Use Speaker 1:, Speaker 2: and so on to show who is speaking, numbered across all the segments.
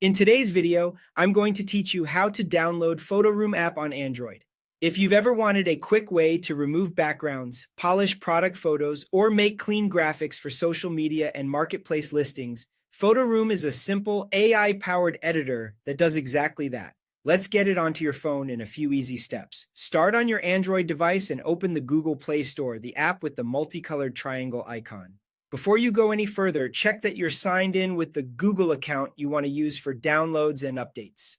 Speaker 1: In today's video, I'm going to teach you how to download Photoroom app on Android. If you've ever wanted a quick way to remove backgrounds, polish product photos, or make clean graphics for social media and marketplace listings, Photoroom is a simple AI-powered editor that does exactly that. Let's get it onto your phone in a few easy steps. Start on your Android device and open the Google Play Store, the app with the multicolored triangle icon. Before you go any further, check that you're signed in with the Google account you want to use for downloads and updates.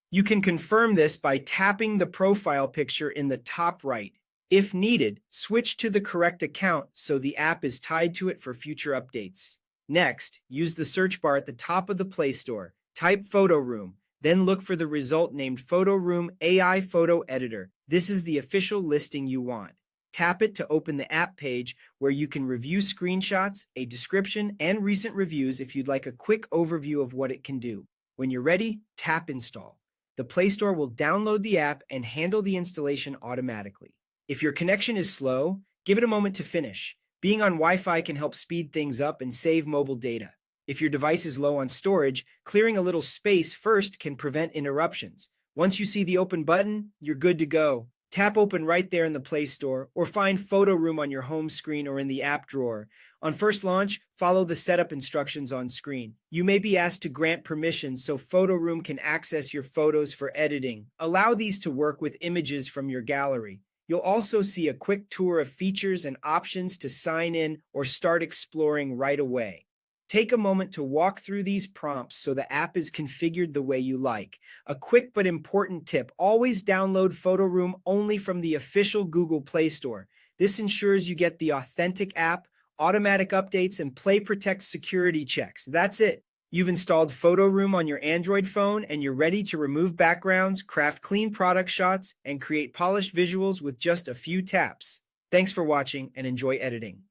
Speaker 1: You can confirm this by tapping the profile picture in the top right. If needed, switch to the correct account so the app is tied to it for future updates. Next, use the search bar at the top of the Play Store. Type Photoroom, then look for the result named Photoroom AI Photo Editor. This is the official listing you want. Tap it to open the app page where you can review screenshots, a description, and recent reviews if you'd like a quick overview of what it can do. When you're ready, tap Install. The Play Store will download the app and handle the installation automatically. If your connection is slow, give it a moment to finish. Being on Wi-Fi can help speed things up and save mobile data. If your device is low on storage, clearing a little space first can prevent interruptions. Once you see the open button, you're good to go. Tap open right there in the Play Store, or find Photoroom on your home screen or in the app drawer. On first launch, follow the setup instructions on screen. You may be asked to grant permission so Photoroom can access your photos for editing. Allow these to work with images from your gallery. You'll also see a quick tour of features and options to sign in or start exploring right away. Take a moment to walk through these prompts so the app is configured the way you like. A quick but important tip: always download Photoroom only from the official Google Play Store. This ensures you get the authentic app, automatic updates, and Play Protect security checks. That's it. You've installed Photoroom on your Android phone and you're ready to remove backgrounds, craft clean product shots, and create polished visuals with just a few taps. Thanks for watching and enjoy editing.